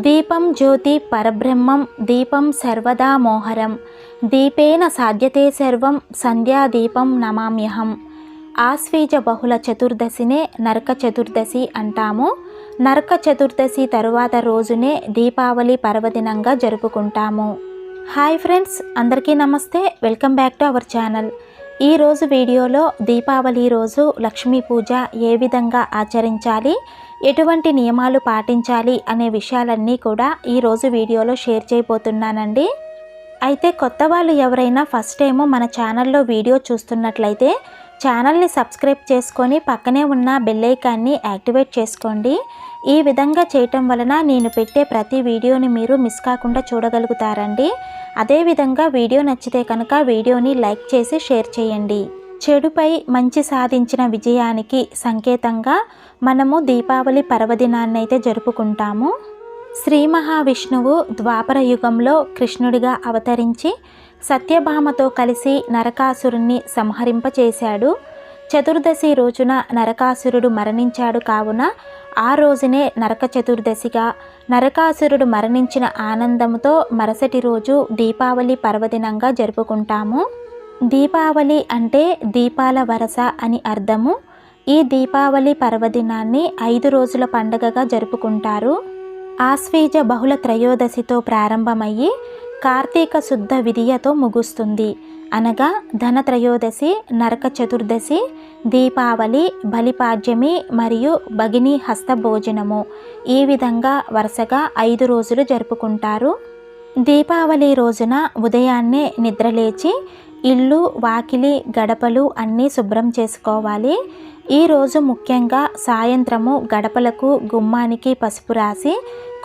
దీపం జ్యోతి పరబ్రహ్మం దీపం సర్వదా మోహరం దీపేన సాధ్యతే సర్వం సంధ్యాదీపం నమామ్యహం. ఆశ్వీజ బహుళ చతుర్దశినే నరక చతుర్దశి అంటాము. నరక చతుర్దశి తరువాత రోజునే దీపావళి పర్వదినంగా జరుపుకుంటాము. హాయ్ ఫ్రెండ్స్, అందరికీ నమస్తే. Welcome back to our channel. ఈరోజు వీడియోలో దీపావళి రోజు లక్ష్మీ పూజ ఏ విధంగా ఆచరించాలి, ఎటువంటి నియమాలు పాటించాలి అనే విషయాలన్నీ కూడా ఈరోజు వీడియోలో షేర్ చేయబోతున్నానండి. అయితే కొత్త వాళ్ళు ఎవరైనా ఫస్ట్ టైం మన ఛానల్లో వీడియో చూస్తున్నట్లయితే ఛానల్ని సబ్స్క్రైబ్ చేసుకొని పక్కనే ఉన్న బెల్ ఐకాన్ని యాక్టివేట్ చేసుకోండి. ఈ విధంగా చేయటం వలన నేను పెట్టే ప్రతి వీడియోని మీరు మిస్ కాకుండా చూడగలుగుతారండి. అదేవిధంగా వీడియో నచ్చితే కనుక వీడియోని లైక్ చేసి షేర్ చేయండి. చెడుపై మంచి సాధించిన విజయానికి సంకేతంగా మనము దీపావళి పర్వదినాన్ని అయితే జరుపుకుంటాము. శ్రీ మహావిష్ణువు ద్వాపర యుగంలో కృష్ణుడిగా అవతరించి సత్యభామతో కలిసి నరకాసురుణ్ణి సంహరింపచేశాడు. చతుర్దశి రోజున నరకాసురుడు మరణించాడు కావున ఆ రోజునే నరక చతుర్దశిగా, నరకాసురుడు మరణించిన ఆనందంతో మరుసటి రోజు దీపావళి పర్వదినంగా జరుపుకుంటాము. దీపావళి అంటే దీపాల వరస అని అర్థము. ఈ దీపావళి పర్వదినాన్ని 5 రోజుల పండుగగా జరుపుకుంటారు. ఆశ్వీజ బహుళ త్రయోదశితో ప్రారంభమయ్యి కార్తీక శుద్ధ విదియతో ముగుస్తుంది. అనగా ధన త్రయోదశి, నరక చతుర్దశి, దీపావళి, బలిపాడ్యమి మరియు భగిని హస్త భోజనము. ఈ విధంగా వరుసగా 5 రోజులు జరుపుకుంటారు. దీపావళి రోజున ఉదయాన్నే నిద్రలేచి ఇల్లు, వాకిలి, గడపలు అన్నీ శుభ్రం చేసుకోవాలి. ఈరోజు ముఖ్యంగా సాయంత్రము గడపలకు, గుమ్మానికి పసుపు రాసి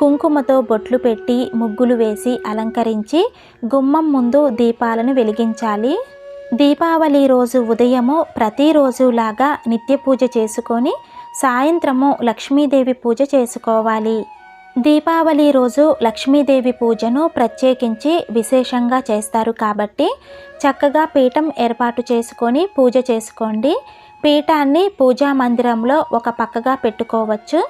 కుంకుమతో బొట్లు పెట్టి ముగ్గులు వేసి అలంకరించి గుమ్మం ముందు దీపాలను వెలిగించాలి. దీపావళి రోజు ఉదయము ప్రతిరోజులాగా నిత్య పూజ చేసుకొని సాయంత్రము లక్ష్మీదేవి పూజ చేసుకోవాలి. దీపావళి రోజు లక్ష్మీదేవి పూజను ప్రత్యేకించి విశేషంగా చేస్తారు కాబట్టి చక్కగా పీఠం ఏర్పాటు చేసుకొని పూజ చేసుకోండి. పీఠాన్ని పూజా మందిరంలో ఒక పక్కగా పెట్టుకోవచ్చు,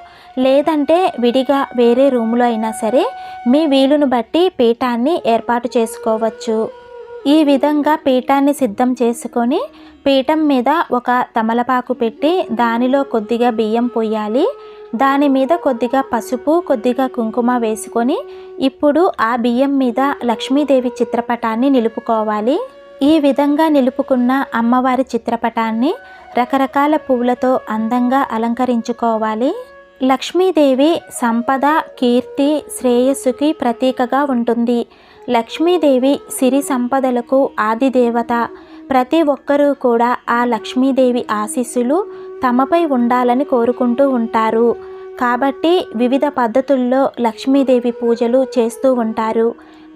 లేదంటే విడిగా వేరే రూములో అయినా సరే మీ వీలును బట్టి పీఠాన్ని ఏర్పాటు చేసుకోవచ్చు. ఈ విధంగా పీఠాన్ని సిద్ధం చేసుకొని పీఠం మీద ఒక తమలపాకు పెట్టి దానిలో కొద్దిగా బియ్యం పోయాలి. దాని మీద కొద్దిగా పసుపు, కొద్దిగా కుంకుమ వేసుకొని ఇప్పుడు ఆ బియ్యం మీద లక్ష్మీదేవి చిత్రపటాన్ని నిలుపుకోవాలి. ఈ విధంగా నిలుపుకున్న అమ్మవారి చిత్రపటాన్ని రకరకాల పువ్వులతో అందంగా అలంకరించుకోవాలి. లక్ష్మీదేవి సంపద, కీర్తి, శ్రేయస్సుకి ప్రతీకగా ఉంటుంది. లక్ష్మీదేవి సిరి సంపదలకు ఆదిదేవత. ప్రతి ఒక్కరూ కూడా ఆ లక్ష్మీదేవి ఆశీస్సులు తమపై ఉండాలని కోరుకుంటూ ఉంటారు. కాబట్టి వివిధ పద్ధతుల్లో లక్ష్మీదేవి పూజలు చేస్తూ ఉంటారు.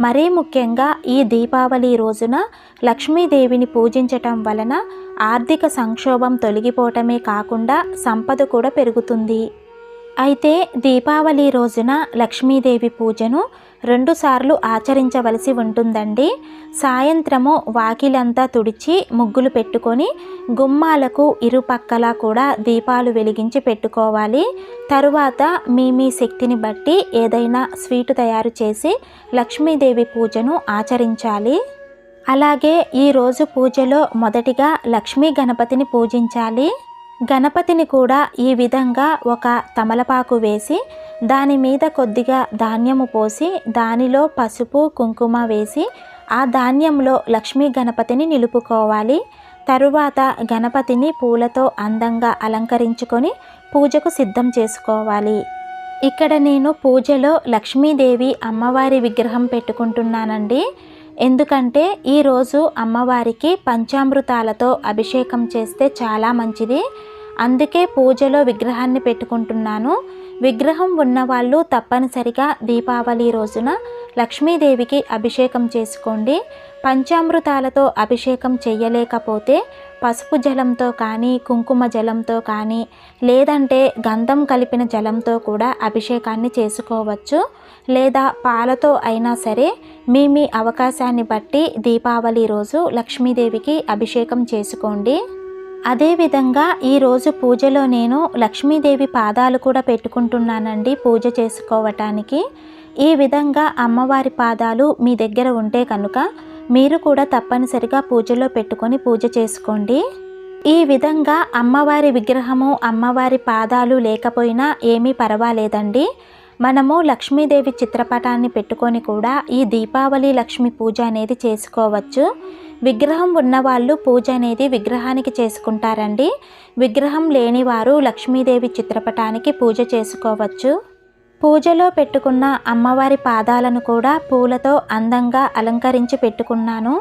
మరీ ముఖ్యంగా ఈ దీపావళి రోజున లక్ష్మీదేవిని పూజించటం వలన ఆర్థిక సంక్షోభం తొలగిపోవటమే కాకుండా సంపద కూడా పెరుగుతుంది. అయితే దీపావళి రోజున లక్ష్మీదేవి పూజను 2 సార్లు ఆచరించవలసి ఉంటుందండి. సాయంత్రము వాకిలంతా తుడిచి ముగ్గులు పెట్టుకొని గుమ్మాలకు ఇరుపక్కల కూడా దీపాలు వెలిగించి పెట్టుకోవాలి. తరువాత మీ శక్తిని బట్టి ఏదైనా స్వీటు తయారు చేసి లక్ష్మీదేవి పూజను ఆచరించాలి. అలాగే ఈరోజు పూజలో మొదటిగా లక్ష్మీ గణపతిని పూజించాలి. గణపతిని కూడా ఈ విధంగా ఒక తమలపాకు వేసి దాని మీద కొద్దిగా ధాన్యము పోసి దానిలో పసుపు, కుంకుమ వేసి ఆ ధాన్యంలో లక్ష్మీ గణపతిని నిలుపుకోవాలి. తరువాత గణపతిని పూలతో అందంగా అలంకరించుకొని పూజకు సిద్ధం చేసుకోవాలి. ఇక్కడ నేను పూజలో లక్ష్మీదేవి అమ్మవారి విగ్రహం పెట్టుకుంటున్నానండి. ఎందుకంటే ఈరోజు అమ్మవారికి పంచామృతాలతో అభిషేకం చేస్తే చాలా మంచిది. అందుకే పూజలో విగ్రహాన్ని పెట్టుకుంటున్నాను. విగ్రహం ఉన్నవాళ్ళు తప్పనిసరిగా దీపావళి రోజున లక్ష్మీదేవికి అభిషేకం చేసుకోండి. పంచామృతాలతో అభిషేకం చేయలేకపోతే పసుపు జలంతో కానీ, కుంకుమ జలంతో కానీ, లేదంటే గంధం కలిపిన జలంతో కూడా అభిషేకాన్ని చేసుకోవచ్చు. లేదా పాలతో అయినా సరే మీ అవకాశాన్ని బట్టి దీపావళి రోజు లక్ష్మీదేవికి అభిషేకం చేసుకోండి. అదేవిధంగా ఈరోజు పూజలో నేను లక్ష్మీదేవి పాదాలు కూడా పెట్టుకుంటున్నానండి పూజ చేసుకోవటానికి. ఈ విధంగా అమ్మవారి పాదాలు మీ దగ్గర ఉంటే కనుక మీరు కూడా తప్పనిసరిగా పూజలో పెట్టుకొని పూజ చేసుకోండి. ఈ విధంగా అమ్మవారి విగ్రహము, అమ్మవారి పాదాలు లేకపోయినా ఏమీ పర్వాలేదండి. మనము లక్ష్మీదేవి చిత్రపటాన్ని పెట్టుకొని కూడా ఈ దీపావళి లక్ష్మి పూజ అనేది చేసుకోవచ్చు. విగ్రహం ఉన్నవాళ్ళు పూజ అనేది విగ్రహానికి చేసుకుంటారండి. విగ్రహం లేనివారు లక్ష్మీదేవి చిత్రపటానికి పూజ చేసుకోవచ్చు. పూజలో పెట్టుకున్న అమ్మవారి పాదాలను కూడా పూలతో అందంగా అలంకరించి పెట్టుకున్నాను.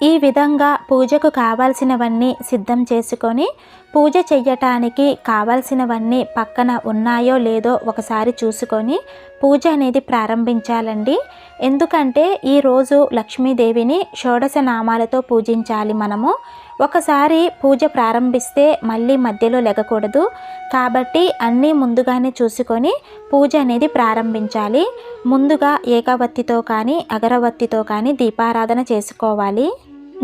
ఈ విధంగా పూజకు కావాల్సినవన్నీ సిద్ధం చేసుకొని పూజ చెయ్యటానికి కావాల్సినవన్నీ పక్కన ఉన్నాయో లేదో ఒకసారి చూసుకొని పూజ అనేది ప్రారంభించాలండి. ఎందుకంటే ఈరోజు లక్ష్మీదేవిని షోడశ నామాలతో పూజించాలి మనము. ఒకసారి పూజ ప్రారంభిస్తే మళ్ళీ మధ్యలో లెగకూడదు. కాబట్టి అన్నీ ముందుగానే చూసుకొని పూజ అనేది ప్రారంభించాలి. ముందుగా ఏకవత్తితో కానీ అగరవత్తితో కానీ దీపారాధన చేసుకోవాలి.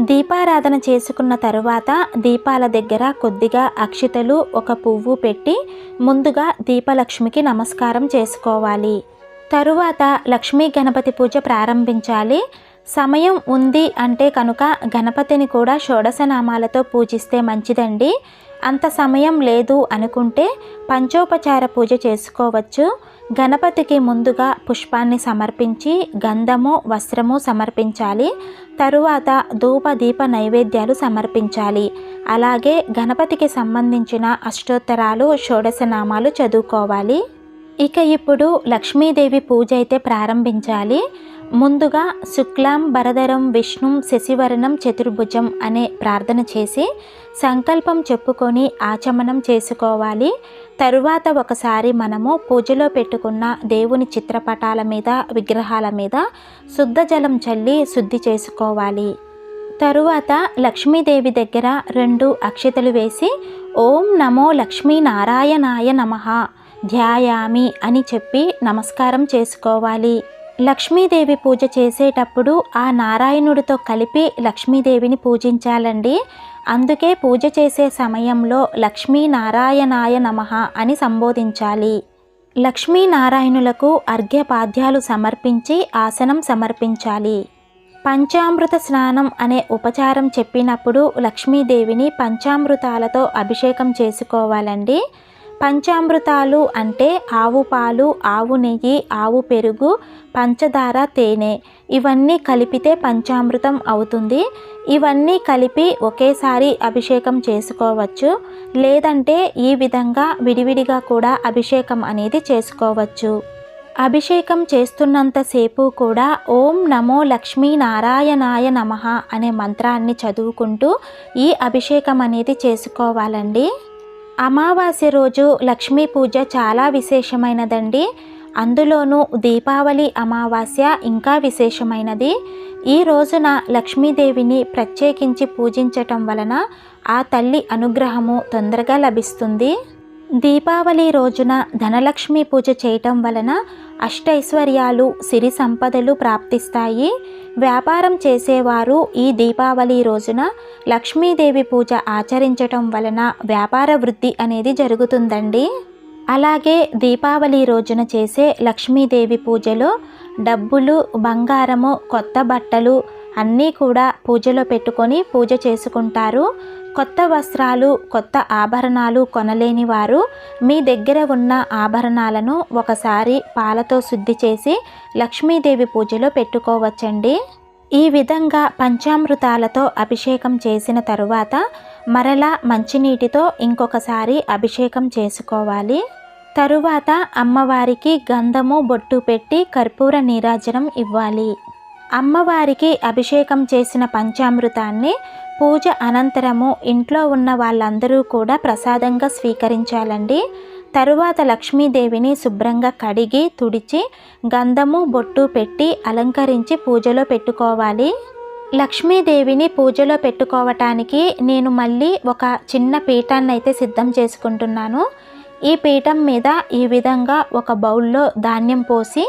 దీపారాధన చేసుకున్న తరువాత దీపాల దగ్గర కొద్దిగా అక్షితలు, ఒక పువ్వు పెట్టి ముందుగా దీపలక్ష్మికి నమస్కారం చేసుకోవాలి. తరువాత లక్ష్మీ గణపతి పూజ ప్రారంభించాలి. సమయం ఉంది అంటే కనుక గణపతిని కూడా షోడశనామాలతో పూజిస్తే మంచిదండి. అంత సమయం లేదు అనుకుంటే పంచోపచార పూజ చేసుకోవచ్చు. గణపతికి ముందుగా పుష్పాన్ని సమర్పించి గంధము, వస్త్రము సమర్పించాలి. తరువాత ధూప దీప నైవేద్యాలు సమర్పించాలి. అలాగే గణపతికి సంబంధించిన అష్టోత్తరాలు, షోడశనామాలు చదువుకోవాలి. ఇక ఇప్పుడు లక్ష్మీదేవి పూజ అయితే ప్రారంభించాలి. ముందుగా శుక్లాం భరధరం విష్ణుం శశివర్ణం చతుర్భుజం అనే ప్రార్థన చేసి సంకల్పం చెప్పుకొని ఆచమనం చేసుకోవాలి. తరువాత ఒకసారి మనము పూజలో పెట్టుకున్న దేవుని చిత్రపటాల మీద, విగ్రహాల మీద శుద్ధ జలం చల్లి శుద్ధి చేసుకోవాలి. తరువాత లక్ష్మీదేవి దగ్గర 2 అక్షతలు వేసి ఓం నమో లక్ష్మీనారాయణాయ నమః ధ్యాయామి అని చెప్పి నమస్కారం చేసుకోవాలి. లక్ష్మీదేవి పూజ చేసేటప్పుడు ఆ నారాయణుడితో కలిపి లక్ష్మీదేవిని పూజించాలండి. అందుకే పూజ చేసే సమయంలో లక్ష్మీనారాయణాయ నమః అని సంబోధించాలి. లక్ష్మీనారాయణులకు అర్ఘ్యపాద్యాలు సమర్పించి ఆసనం సమర్పించాలి. పంచామృత స్నానం అనే ఉపచారం చెప్పినప్పుడు లక్ష్మీదేవిని పంచామృతాలతో అభిషేకం చేసుకోవాలండి. పంచామృతాలు అంటే ఆవు పాలు, ఆవు నెయ్యి, ఆవు పెరుగు, పంచదార, తేనె ఇవన్నీ కలిపితే పంచామృతం అవుతుంది. ఇవన్నీ కలిపి ఒకేసారి అభిషేకం చేసుకోవచ్చు. లేదంటే ఈ విధంగా విడివిడిగా కూడా అభిషేకం అనేది చేసుకోవచ్చు. అభిషేకం చేస్తున్నంతసేపు కూడా ఓం నమో లక్ష్మీనారాయణాయ నమః అనే మంత్రాన్ని చదువుకుంటూ ఈ అభిషేకం అనేది చేసుకోవాలండి. అమావాస్య రోజు లక్ష్మీ పూజ చాలా విశేషమైనదండి. అందులోనూ దీపావళి అమావాస్య ఇంకా విశేషమైనది. ఈ రోజున లక్ష్మీదేవిని ప్రత్యేకించి పూజించటం వలన ఆ తల్లి అనుగ్రహము తొందరగా లభిస్తుంది. దీపావళి రోజున ధనలక్ష్మి పూజ చేయటం వలన అష్టైశ్వర్యాలు, సిరి సంపదలు ప్రాప్తిస్తాయి. వ్యాపారం చేసేవారు ఈ దీపావళి రోజున లక్ష్మీదేవి పూజ ఆచరించటం వలన వ్యాపార వృద్ధి అనేది జరుగుతుందండి. అలాగే దీపావళి రోజున చేసే లక్ష్మీదేవి పూజలో డబ్బులు, బంగారము, కొత్త బట్టలు అన్నీ కూడా పూజలో పెట్టుకొని పూజ చేసుకుంటారు. కొత్త వస్త్రాలు, కొత్త ఆభరణాలు కొనలేని వారు మీ దగ్గర ఉన్న ఆభరణాలను ఒకసారి పాలతో శుద్ధి చేసి లక్ష్మీదేవి పూజలో పెట్టుకోవచ్చండి. ఈ విధంగా పంచామృతాలతో అభిషేకం చేసిన తరువాత మరలా మంచినీటితో ఇంకొకసారి అభిషేకం చేసుకోవాలి. తరువాత అమ్మవారికి గంధము, బొట్టు పెట్టి కర్పూర నీరాజనం ఇవ్వాలి. అమ్మవారికి అభిషేకం చేసిన పంచామృతాన్ని పూజ అనంతరము ఇంట్లో ఉన్న వాళ్ళందరూ కూడా ప్రసాదంగా స్వీకరించాలండి. తరువాత లక్ష్మీదేవిని శుభ్రంగా కడిగి తుడిచి గంధము, బొట్టు పెట్టి అలంకరించి పూజలో పెట్టుకోవాలి. లక్ష్మీదేవిని పూజలో పెట్టుకోవటానికి నేను మళ్ళీ ఒక చిన్న పీఠాన్ని అయితే సిద్ధం చేసుకుంటున్నాను. ఈ పీఠం మీద ఈ విధంగా ఒక బౌల్లో ధాన్యం పోసి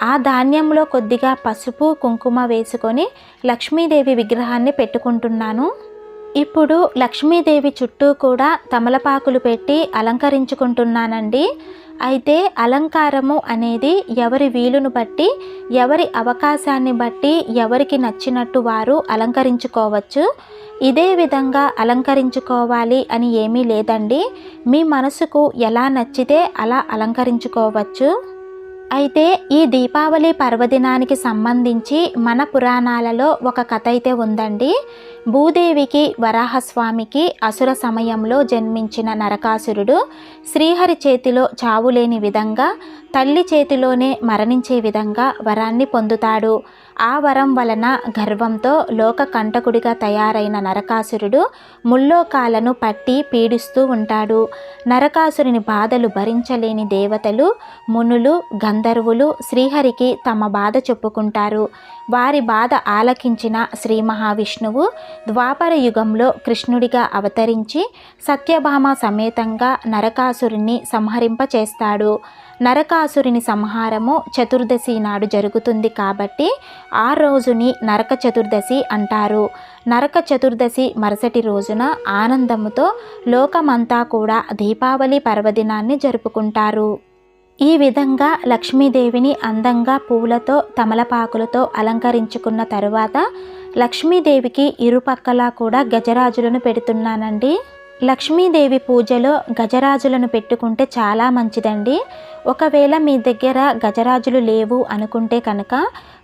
ఆ ధాన్యంలో కొద్దిగా పసుపు, కుంకుమ వేసుకొని లక్ష్మీదేవి విగ్రహాన్ని పెట్టుకుంటున్నాను. ఇప్పుడు లక్ష్మీదేవి చుట్టూ కూడా తమలపాకులు పెట్టి అలంకరించుకుంటున్నానండి. అయితే అలంకారము అనేది ఎవరి వీలును బట్టి, ఎవరి అవకాశాన్ని బట్టి, ఎవరికి నచ్చినట్టు వారు అలంకరించుకోవచ్చు. ఇదే విధంగా అలంకరించుకోవాలి అని ఏమీ లేదండి. మీ మనసుకు ఎలా నచ్చితే అలా అలంకరించుకోవచ్చు. అయితే ఈ దీపావళి పర్వదినానికి సంబంధించి మన పురాణాలలో ఒక కథ అయితే ఉందండి. భూదేవికి, వరాహస్వామికి అసుర సమయంలో జన్మించిన నరకాసురుడు శ్రీహరి చేతిలో చావులేని విధంగా, తల్లి చేతిలోనే మరణించే విధంగా వరాన్ని పొందుతాడు. ఆ వరం వలన గర్వంతో లోక కంటకుడిగా తయారైన నరకాసురుడు ముల్లోకాలను పట్టి పీడిస్తూ ఉంటాడు. నరకాసురుని బాధలు భరించలేని దేవతలు, మునులు, గంధర్వులు శ్రీహరికి తమ బాధ చెప్పుకుంటారు. వారి బాధ ఆలకించిన శ్రీ మహావిష్ణువు ద్వాపర యుగంలో కృష్ణుడిగా అవతరించి సత్యభామ సమేతంగా నరకాసురుని సంహరింపచేస్తాడు. నరకాసురుని సంహారము చతుర్దశి నాడు జరుగుతుంది కాబట్టి ఆ రోజుని నరక చతుర్దశి అంటారు. నరక చతుర్దశి మరుసటి రోజున ఆనందముతో లోకమంతా కూడా దీపావళి పర్వదినాన్ని జరుపుకుంటారు. ఈ విధంగా లక్ష్మీదేవిని అందంగా పూలతో, తమలపాకులతో అలంకరించుకున్న తరువాత లక్ష్మీదేవికి ఇరుపక్కలా కూడా గజరాజులను పెడుతున్నానండి. లక్ష్మీదేవి పూజలో గజరాజులను పెట్టుకుంటే చాలా మంచిదండి. ఒకవేళ మీ దగ్గర గజరాజులు లేవు అనుకుంటే కనుక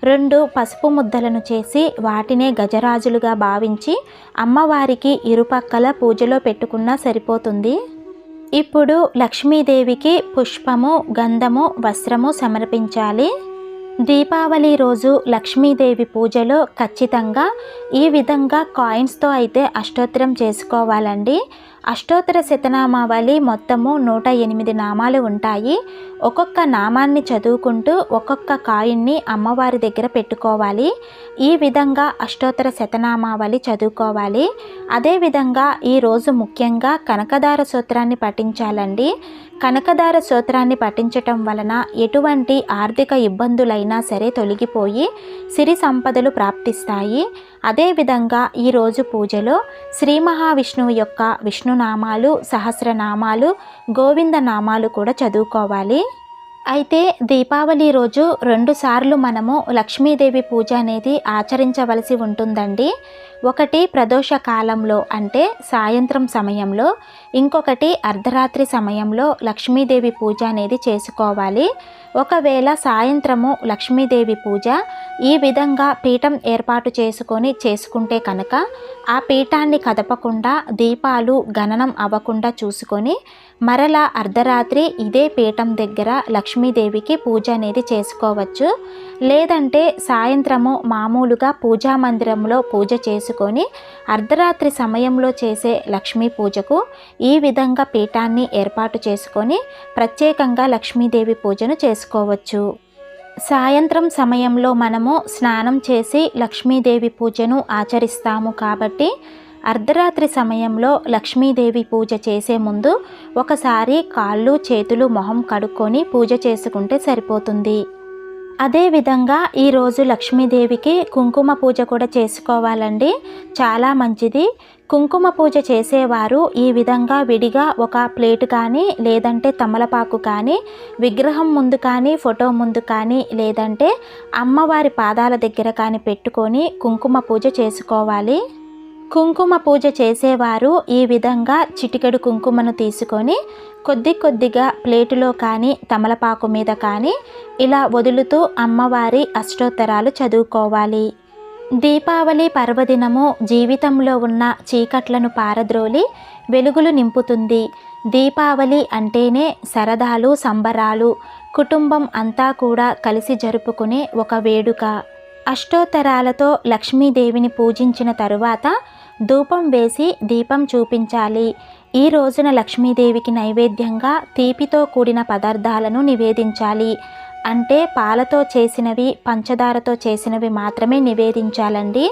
2 పసుపు ముద్దలను చేసి వాటినే గజరాజులుగా భావించి అమ్మవారికి ఇరుపక్కల పూజలో పెట్టుకున్నా సరిపోతుంది. ఇప్పుడు లక్ష్మీదేవికి పుష్పము, గంధము, వస్త్రము సమర్పించాలి. దీపావళి రోజు లక్ష్మీదేవి పూజలో ఖచ్చితంగా ఈ విధంగా కాయిన్స్తో అయితే అష్టోత్తరం చేసుకోవాలండి. అష్టోత్తర శతనామావళి మొత్తము 108 నామాలు ఉంటాయి. ఒక్కొక్క నామాన్ని చదువుకుంటూ ఒక్కొక్క కాయిన్ని అమ్మవారి దగ్గర పెట్టుకోవాలి. ఈ విధంగా అష్టోత్తర శతనామావళి చదువుకోవాలి. అదేవిధంగా ఈరోజు ముఖ్యంగా కనకదార స్తోత్రాన్ని పఠించాలండి. కనకదార స్తోత్రాన్ని పఠించటం వలన ఎటువంటి ఆర్థిక ఇబ్బందులైనా సరే తొలగిపోయి సిరి సంపదలు ప్రాప్తిస్తాయి. అదేవిధంగా ఈరోజు పూజలో శ్రీ మహావిష్ణువు యొక్క విష్ణునామాలు, సహస్రనామాలు, గోవిందనామాలు కూడా చదువుకోవాలి. అయితే దీపావళి రోజు 2 సార్లు మనము లక్ష్మీదేవి పూజ అనేది ఆచరించవలసి ఉంటుందండి. ఒకటి ప్రదోష కాలంలో అంటే సాయంత్రం సమయంలో, ఇంకొకటి అర్ధరాత్రి సమయంలో లక్ష్మీదేవి పూజ అనేది చేసుకోవాలి. ఒకవేళ సాయంత్రము లక్ష్మీదేవి పూజ ఈ విధంగా పీఠం ఏర్పాటు చేసుకుంటే కనుక ఆ పీఠాన్ని కదపకుండా దీపాలు గణనం అవ్వకుండా చూసుకొని మరలా అర్ధరాత్రి ఇదే పీఠం దగ్గర లక్ష్మీదేవికి పూజ అనేది చేసుకోవచ్చు. లేదంటే సాయంత్రము మామూలుగా పూజా మందిరంలో పూజ చేసుకొని అర్ధరాత్రి సమయంలో చేసే లక్ష్మీ పూజకు ఈ విధంగా పీఠాన్ని ఏర్పాటు చేసుకొని ప్రత్యేకంగా లక్ష్మీదేవి పూజను చేసుకోవచ్చు. సాయంత్రం సమయంలో మనము స్నానం చేసి లక్ష్మీదేవి పూజను ఆచరిస్తాము కాబట్టి అర్ధరాత్రి సమయంలో లక్ష్మీదేవి పూజ చేసే ముందు ఒకసారి కాళ్ళు, చేతులు, మొహం కడుక్కొని పూజ చేసుకుంటే సరిపోతుంది. అదేవిధంగా ఈరోజు లక్ష్మీదేవికి కుంకుమ పూజ కూడా చేసుకోవాలండి. చాలా మంచిది. కుంకుమ పూజ చేసేవారు ఈ విధంగా విడిగా ఒక ప్లేటు కానీ, లేదంటే తమలపాకు కానీ, విగ్రహం ముందు కానీ, ఫోటో ముందు కానీ, లేదంటే అమ్మవారి పాదాల దగ్గర కానీ పెట్టుకొని కుంకుమ పూజ చేసుకోవాలి. కుంకుమ పూజ చేసేవారు ఈ విధంగా చిటికెడు కుంకుమను తీసుకొని కొద్దిగా ప్లేటులో కానీ, తమలపాకు మీద కానీ ఇలా వదులుతూ అమ్మవారి అష్టోత్తరాలు చదువుకోవాలి. దీపావళి పర్వదినము జీవితంలో ఉన్న చీకట్లను పారద్రోలి వెలుగులు నింపుతుంది. దీపావళి అంటేనే సరదాలు, సంబరాలు, కుటుంబం అంతా కూడా కలిసి జరుపుకునే ఒక వేడుక. అష్టోత్తరాలతో లక్ష్మీదేవిని పూజించిన తరువాత ధూపం వేసి దీపం చూపించాలి. ఈ రోజున లక్ష్మీదేవికి నైవేద్యంగా తీపితో కూడిన పదార్థాలను నివేదించాలి. అంటే పాలతో చేసినవి, పంచదారతో చేసినవి మాత్రమే నివేదించాలండి.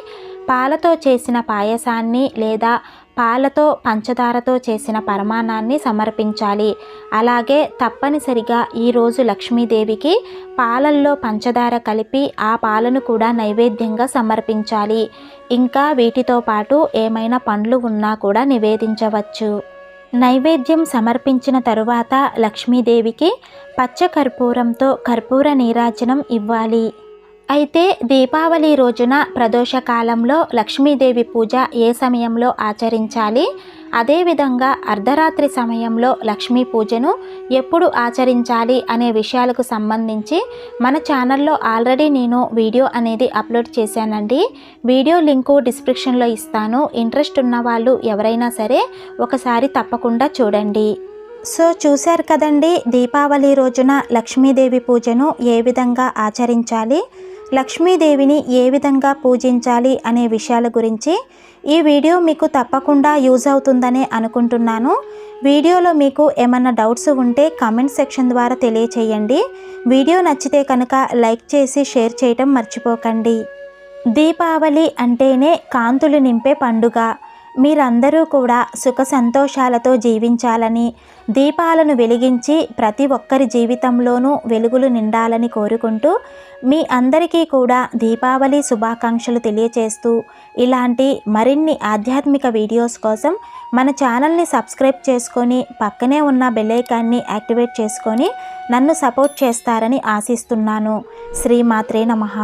పాలతో చేసిన పాయసాన్ని లేదా పాలతో పంచదారతో చేసిన పరమాన్నాన్ని సమర్పించాలి. అలాగే తప్పనిసరిగా ఈరోజు లక్ష్మీదేవికి పాలల్లో పంచదార కలిపి ఆ పాలను కూడా నైవేద్యంగా సమర్పించాలి. ఇంకా వీటితో పాటు ఏమైనా పండ్లు ఉన్నా కూడా నివేదించవచ్చు. నైవేద్యం సమర్పించిన తరువాత లక్ష్మీదేవికి పచ్చ కర్పూరంతో కర్పూర నీరాజనం ఇవ్వాలి. అయితే దీపావళి రోజున ప్రదోష కాలంలో లక్ష్మీదేవి పూజ ఏ సమయంలో ఆచరించాలి, అదేవిధంగా అర్ధరాత్రి సమయంలో లక్ష్మీ పూజను ఎప్పుడు ఆచరించాలి అనే విషయాలకు సంబంధించి మన ఛానల్లో ఆల్రెడీ నేను వీడియో అనేది అప్లోడ్ చేశానండి. వీడియో లింకు డిస్క్రిప్షన్లో ఇస్తాను. ఇంట్రెస్ట్ ఉన్న వాళ్ళు ఎవరైనా సరే ఒకసారి తప్పకుండా చూడండి. సో చూశారు కదండి, దీపావళి రోజున లక్ష్మీదేవి పూజను ఏ విధంగా ఆచరించాలి, లక్ష్మీదేవిని ఏ విధంగా పూజించాలి అనే విషయాల గురించి ఈ వీడియో మీకు తప్పకుండా యూజ్ అవుతుందనే అనుకుంటున్నాను. వీడియోలో మీకు ఏమన్నా డౌట్స్ ఉంటే కామెంట్ సెక్షన్ ద్వారా తెలియచేయండి. వీడియో నచ్చితే కనుక లైక్ చేసి షేర్ చేయటం మర్చిపోకండి. దీపావళి అంటేనే కాంతులు నింపే పండుగ. మీరందరూ కూడా సుఖ సంతోషాలతో జీవించాలని, దీపాలను వెలిగించి ప్రతి ఒక్కరి జీవితంలోనూ వెలుగులు నిండాలని కోరుకుంటూ మీ అందరికీ కూడా దీపావళి శుభాకాంక్షలు తెలియచేస్తూ ఇలాంటి మరిన్ని ఆధ్యాత్మిక వీడియోస్ కోసం మన ఛానల్ని సబ్స్క్రైబ్ చేసుకొని పక్కనే ఉన్న బెల్ ఐకాన్ని యాక్టివేట్ చేసుకొని నన్ను సపోర్ట్ చేస్తారని ఆశిస్తున్నాను. శ్రీమాత్రే నమః.